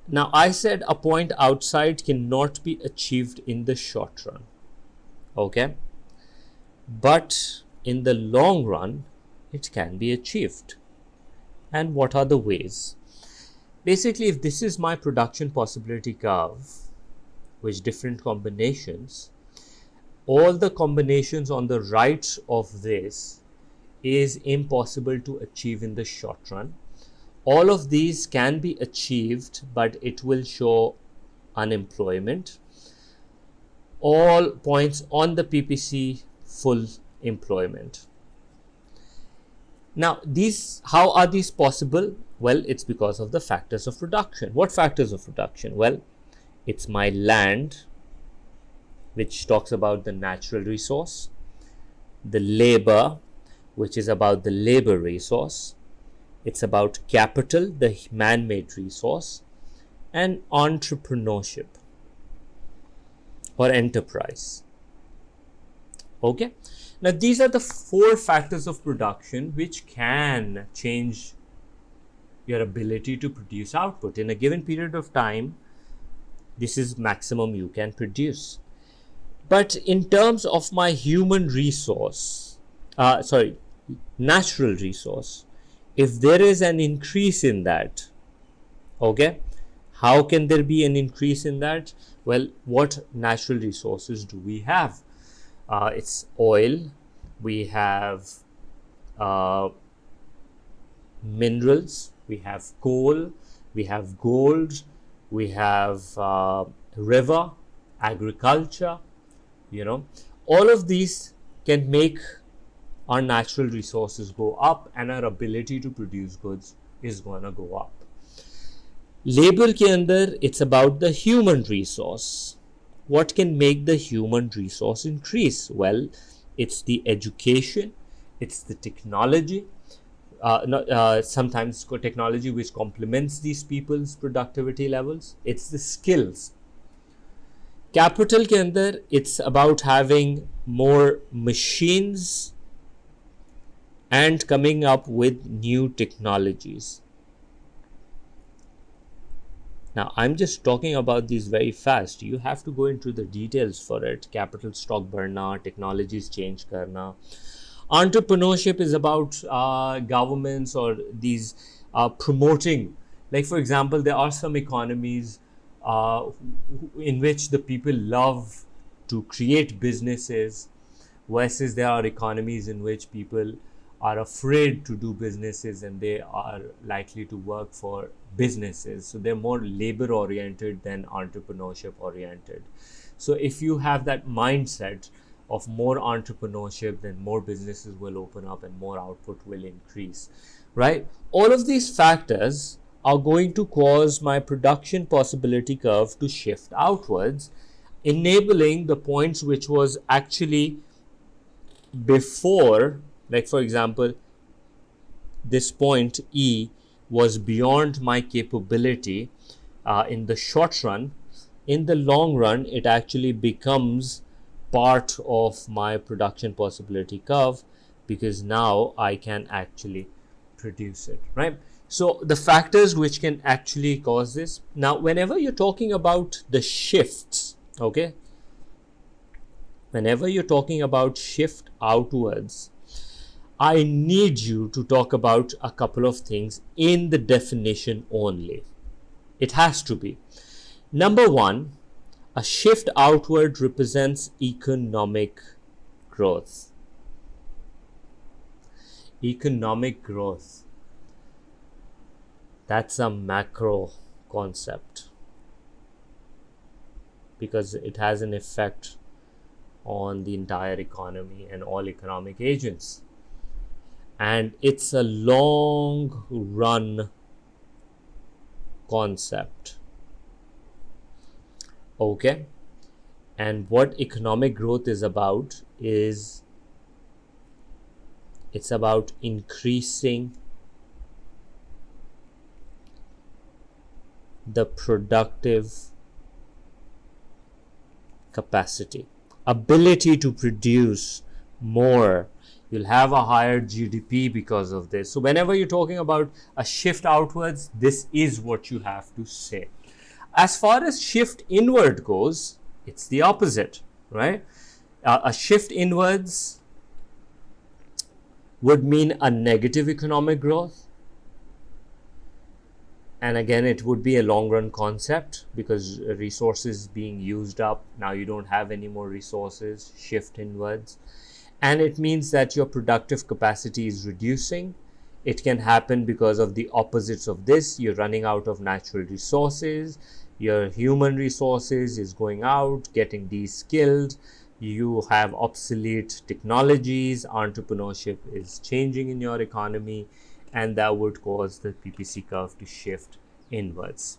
Now, I said a point outside cannot be achieved in the short run. Okay. But in the long run, it can be achieved. And what are the ways? Basically, if this is my production possibility curve, with different combinations, all the combinations on the right of this is impossible to achieve in the short run. All of these can be achieved, but it will show unemployment. All points on the PPC, full employment. Now, how are these possible? Well, it's because of the factors of production. What factors of production? Well, it's my land, which talks about the natural resource, the labor, which is about the labor resource, it's about capital, the man-made resource, and entrepreneurship or enterprise. Okay. Now, these are the 4 factors of production which can change your ability to produce output. In a given period of time, this is maximum you can produce. But in terms of my human resource, natural resource, if there is an increase in that, okay, how can there be an increase in that? Well, what natural resources do we have? It's oil, we have minerals, we have coal, we have gold, we have river, agriculture, all of these can make our natural resources go up and our ability to produce goods is going to go up. Labor ke andar, it's about the human resource. What can make the human resource increase? Well, it's the education, it's the technology, sometimes technology which complements these people's productivity levels, it's the skills. Capital ke andar, it's about having more machines and coming up with new technologies. Now, I'm just talking about these very fast. You have to go into the details for it. Capital stock बढ़ना, technologies change करना. Entrepreneurship is about governments or these promoting. Like, for example, there are some economies in which the people love to create businesses, versus there are economies in which people are afraid to do businesses and they are likely to work for businesses. So they're more labor oriented than entrepreneurship oriented. So if you have that mindset of more entrepreneurship, then more businesses will open up and more output will increase, right? All of these factors are going to cause my production possibility curve to shift outwards, enabling the points which was actually before, like for example, this point E was beyond my capability in the short run. In the long run, it actually becomes part of my production possibility curve, because now I can actually produce it, right? So the factors which can actually cause this. Now, whenever you're talking about the shifts, okay, whenever you're talking about shift outwards, I need you to talk about a couple of things in the definition only. It has to be. Number one, a shift outward represents economic growth. Economic growth. That's a macro concept, because it has an effect on the entire economy and all economic agents. And it's a long run concept. Okay. And what economic growth is about is it's about increasing the productive capacity, ability to produce more You'll have a higher GDP because of this. So whenever you're talking about a shift outwards, this is what you have to say. As far as shift inward goes, it's the opposite, right? A shift inwards would mean a negative economic growth. And again, it would be a long run concept because resources being used up. Now you don't have any more resources, shift inwards. And it means that your productive capacity is reducing. It can happen because of the opposites of this. You're running out of natural resources. Your human resources is going out, getting de-skilled. You have obsolete technologies. Entrepreneurship is changing in your economy, and that would cause the PPC curve to shift inwards.